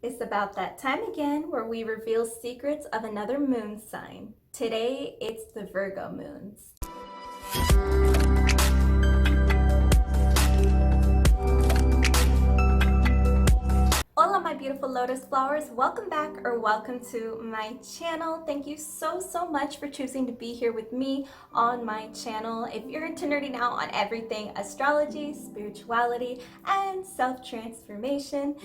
It's about that time again where we reveal secrets of another moon sign. Today, it's the Virgo moons. Hola my beautiful lotus flowers, welcome back or welcome to my channel. Thank you so much for choosing to be here with me on my channel. If you're into nerding out on everything astrology, spirituality, and self-transformation,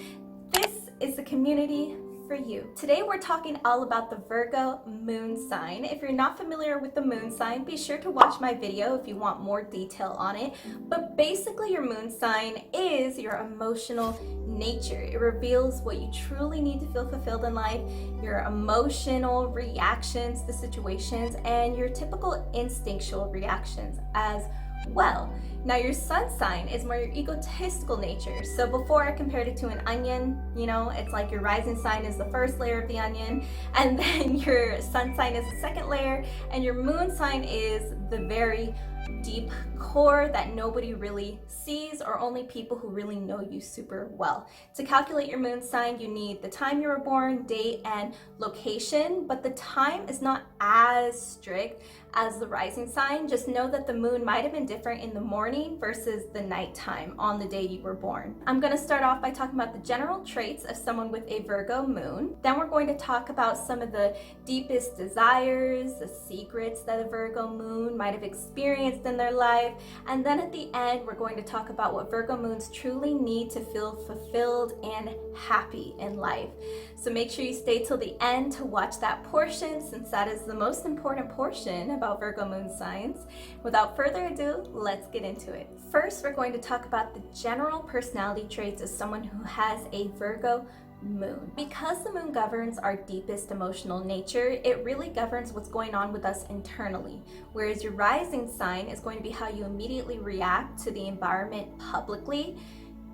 this is the community for you. Today we're talking all about the Virgo moon sign. If you're not familiar with the moon sign, be sure to watch my video if you want more detail on it. But basically your moon sign is your emotional nature. It reveals what you truly need to feel fulfilled in life, your emotional reactions to situations, and your typical instinctual reactions as well. Now your sun sign is more your egotistical nature. So before I compared it to an onion, it's like your rising sign is the first layer of the onion, and then your sun sign is the second layer, and your moon sign is the very deep core that nobody really sees, or only people who really know you super well. To calculate your moon sign, you need the time you were born, date, and location, but the time is not as strict as the rising sign. Just know that the moon might have been different in the morning versus the nighttime on the day you were born. I'm going to start off by talking about the general traits of someone with a Virgo moon. Then we're going to talk about some of the deepest desires, the secrets that a Virgo moon might have experienced in their life. And then at the end, we're going to talk about what Virgo moons truly need to feel fulfilled and happy in life. So make sure you stay till the end to watch that portion, since that is the most important portion about Virgo moon signs. Without further ado, let's get into it. First, we're going to talk about the general personality traits of someone who has a Virgo moon. Because the moon governs our deepest emotional nature, it really governs what's going on with us internally. Whereas your rising sign is going to be how you immediately react to the environment publicly.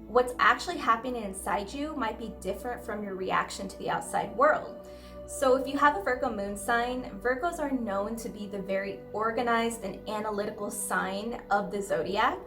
What's actually happening inside you might be different from your reaction to the outside world. So if you have a Virgo moon sign, Virgos are known to be the very organized and analytical sign of the zodiac.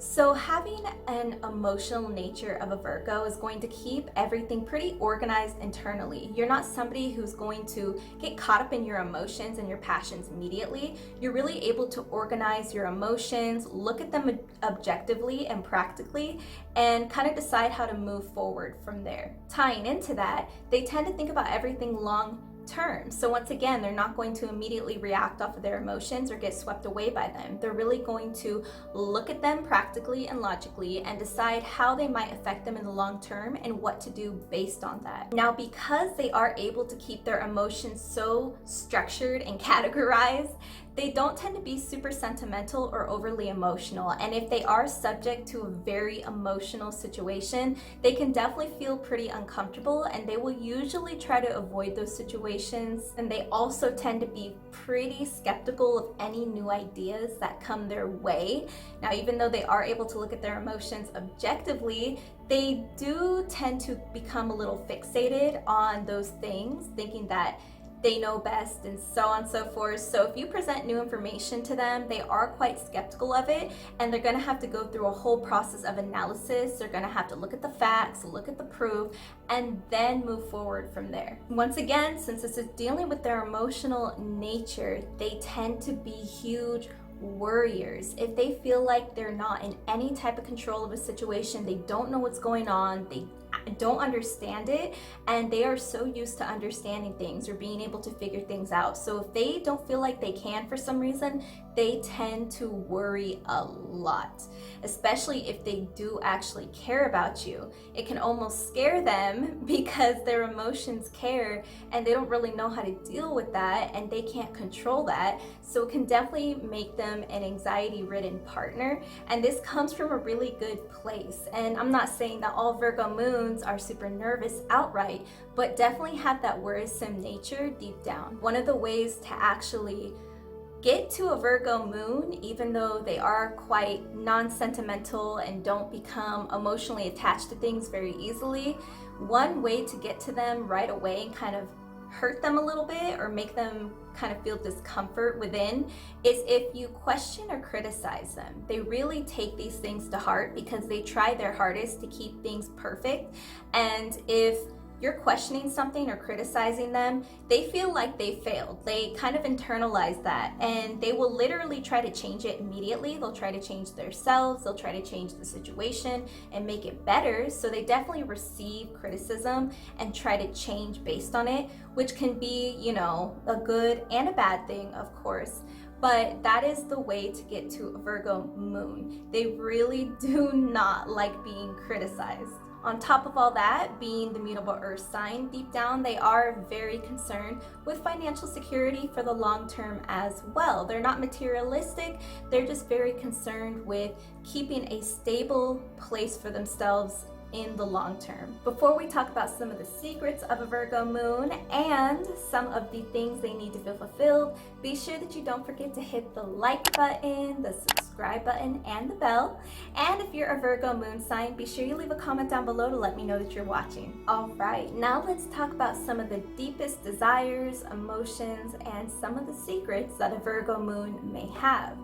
So having an emotional nature of a Virgo is going to keep everything pretty organized internally. You're not somebody who's going to get caught up in your emotions and your passions immediately. You're really able to organize your emotions, look at them objectively and practically, and kind of decide how to move forward from there. Tying into that, they tend to think about everything long term. So once again, they're not going to immediately react off of their emotions or get swept away by them. They're really going to look at them practically and logically and decide how they might affect them in the long term and what to do based on that. Now, because they are able to keep their emotions so structured and categorized, they don't tend to be super sentimental or overly emotional. And if they are subject to a very emotional situation, they can definitely feel pretty uncomfortable, and they will usually try to avoid those situations. And they also tend to be pretty skeptical of any new ideas that come their way. Now, even though they are able to look at their emotions objectively, they do tend to become a little fixated on those things, thinking that they know best and so on and so forth. So if you present new information to them, they are quite skeptical of it, and they're gonna have to go through a whole process of analysis. They're gonna have to look at the facts, look at the proof, and then move forward from there. Once again, since this is dealing with their emotional nature, they tend to be huge worriers. If they feel like they're not in any type of control of a situation, they don't know what's going on, they don't understand it, and they are so used to understanding things or being able to figure things out. So if they don't feel like they can for some reason, they tend to worry a lot, especially if they do actually care about you. It can almost scare them because their emotions care and they don't really know how to deal with that, and they can't control that. So it can definitely make them an anxiety-ridden partner, and this comes from a really good place. And I'm not saying that all Virgo moons are super nervous outright, but definitely have that worrisome nature deep down. One of the ways to actually get to a Virgo moon, even though they are quite non-sentimental and don't become emotionally attached to things very easily, one way to get to them right away and kind of hurt them a little bit or make them kind of feel discomfort within is if you question or criticize them. They really take these things to heart because they try their hardest to keep things perfect, and if you're questioning something or criticizing them, they feel like they failed. They kind of internalize that, and they will literally try to change it immediately. They'll try to change themselves, they'll try to change the situation and make it better. So they definitely receive criticism and try to change based on it, which can be, you know, a good and a bad thing, of course. But that is the way to get to a Virgo moon. They really do not like being criticized. On top of all that, being the mutable earth sign, deep down they are very concerned with financial security for the long term as well. They're not materialistic, they're just very concerned with keeping a stable place for themselves in the long term. Before we talk about some of the secrets of a Virgo moon and some of the things they need to feel fulfilled, be sure that you don't forget to hit the like button, the subscribe button, and the bell. And if you're a Virgo moon sign, be sure you leave a comment down below to let me know that you're watching. All right, now let's talk about some of the deepest desires, emotions, and some of the secrets that a Virgo moon may have.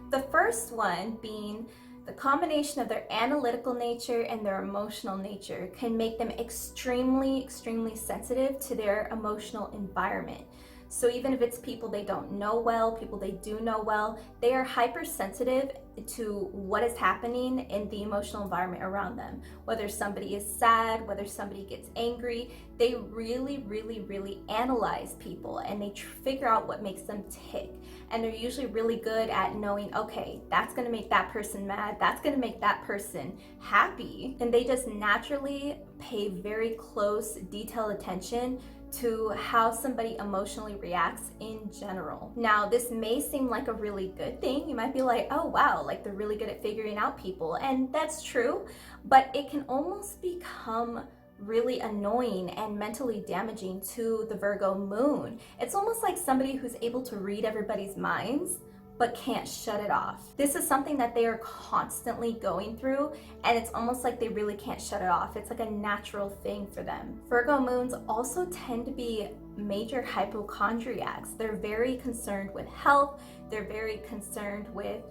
The first one being the combination of their analytical nature and their emotional nature can make them extremely sensitive to their emotional environment. So even if it's people they don't know well, people they do know well, they are hypersensitive to what is happening in the emotional environment around them. Whether somebody is sad, whether somebody gets angry, they really analyze people, and they figure out what makes them tick. And they're usually really good at knowing, okay, that's gonna make that person mad, that's gonna make that person happy. And they just naturally pay very close, detailed attention to how somebody emotionally reacts in general. Now, this may seem like a really good thing. You might be like, oh wow, like they're really good at figuring out people. And that's true, but it can almost become really annoying and mentally damaging to the Virgo moon. It's almost like somebody who's able to read everybody's minds but can't shut it off. This is something that they are constantly going through, and it's almost like they really can't shut it off. It's like a natural thing for them. Virgo moons also tend to be major hypochondriacs. They're very concerned with health. They're very concerned with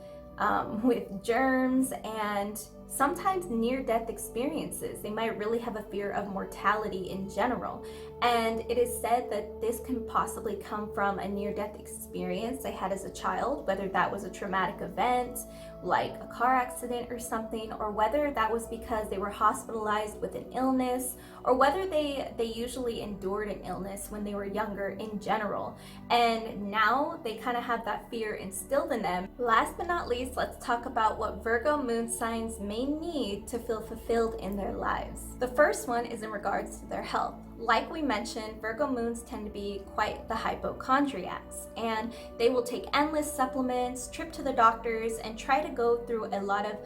germs and sometimes near-death experiences. They might really have a fear of mortality in general. And it is said that this can possibly come from a near-death experience they had as a child, whether that was a traumatic event like a car accident or something, or whether that was because they were hospitalized with an illness, or whether they usually endured an illness when they were younger in general. And now they kind of have that fear instilled in them. Last but not least, let's talk about what Virgo moon signs may need to feel fulfilled in their lives. The first one is in regards to their health. Like we mentioned, Virgo moons tend to be quite the hypochondriacs, and they will take endless supplements, trip to the doctors, and try to go through a lot of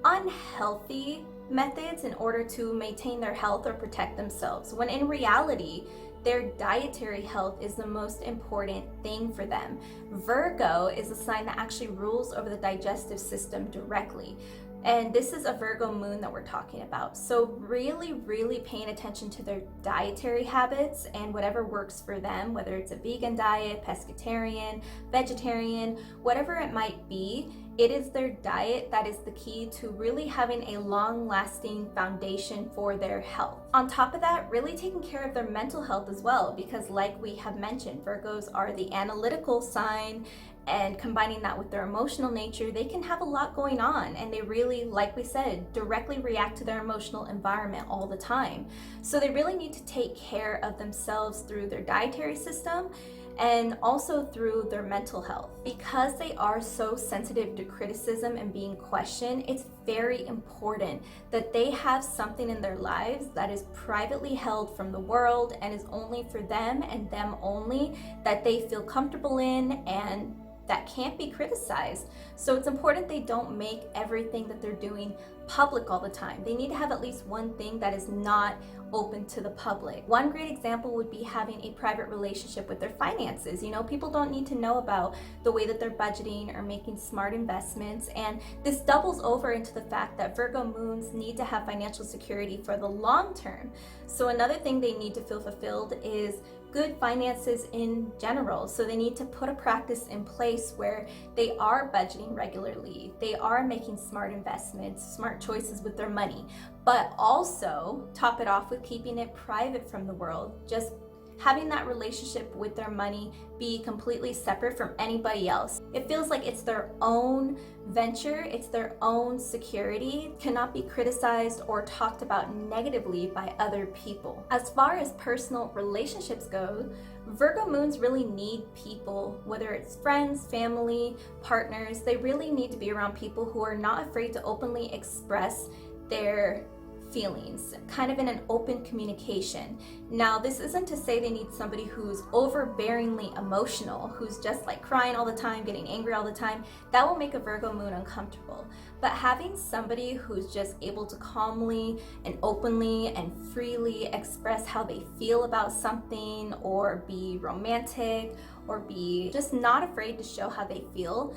unhealthy methods in order to maintain their health or protect themselves, when in reality, their dietary health is the most important thing for them. Virgo is a sign that actually rules over the digestive system directly. And this is a Virgo moon that we're talking about. So really paying attention to their dietary habits and whatever works for them, whether it's a vegan diet, pescatarian, vegetarian, whatever it might be, it is their diet that is the key to really having a long-lasting foundation for their health. On top of that, really taking care of their mental health as well, because like we have mentioned, Virgos are the analytical sign, and combining that with their emotional nature, they can have a lot going on, and they really, like we said, directly react to their emotional environment all the time. So they really need to take care of themselves through their dietary system and also through their mental health. Because they are so sensitive to criticism and being questioned, it's very important that they have something in their lives that is privately held from the world and is only for them and them only, that they feel comfortable in and that can't be criticized. So it's important they don't make everything that they're doing public all the time. They need to have at least one thing that is not open to the public. One great example would be having a private relationship with their finances. You know, people don't need to know about the way that they're budgeting or making smart investments, and this doubles over into the fact that Virgo moons need to have financial security for the long term. So another thing they need to feel fulfilled is good finances in general. So they need to put a practice in place where they are budgeting regularly, they are making smart investments, smart choices with their money, but also top it off with keeping it private from the world. Just having that relationship with their money be completely separate from anybody else. It feels like it's their own venture, it's their own security, cannot be criticized or talked about negatively by other people. As far as personal relationships go, Virgo moons really need people, whether it's friends, family, partners. They really need to be around people who are not afraid to openly express their feelings, kind of in an open communication. Now, this isn't to say they need somebody who's overbearingly emotional, who's just like crying all the time, getting angry all the time. That will make a Virgo moon uncomfortable. But having somebody who's just able to calmly and openly and freely express how they feel about something, or be romantic, or be just not afraid to show how they feel,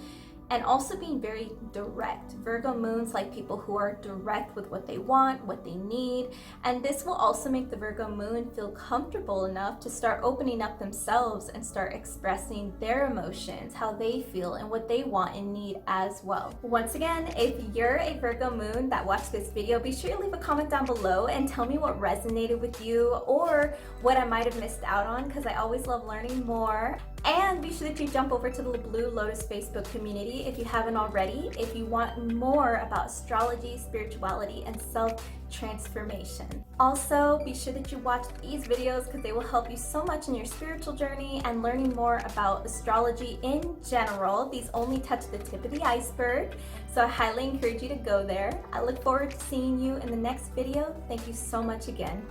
and also being very direct. Virgo moons like people who are direct with what they want, what they need, and this will also make the Virgo moon feel comfortable enough to start opening up themselves and start expressing their emotions, how they feel, and what they want and need as well. Once again, if you're a Virgo moon that watched this video, be sure to leave a comment down below and tell me what resonated with you or what I might have missed out on, because I always love learning more. And be sure that you jump over to the LaBlue Lotus Facebook community if you haven't already, if you want more about astrology, spirituality, and self-transformation. Also, be sure that you watch these videos because they will help you so much in your spiritual journey and learning more about astrology in general. These only touch the tip of the iceberg, so I highly encourage you to go there. I look forward to seeing you in the next video. Thank you so much again.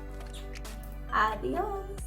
Adios.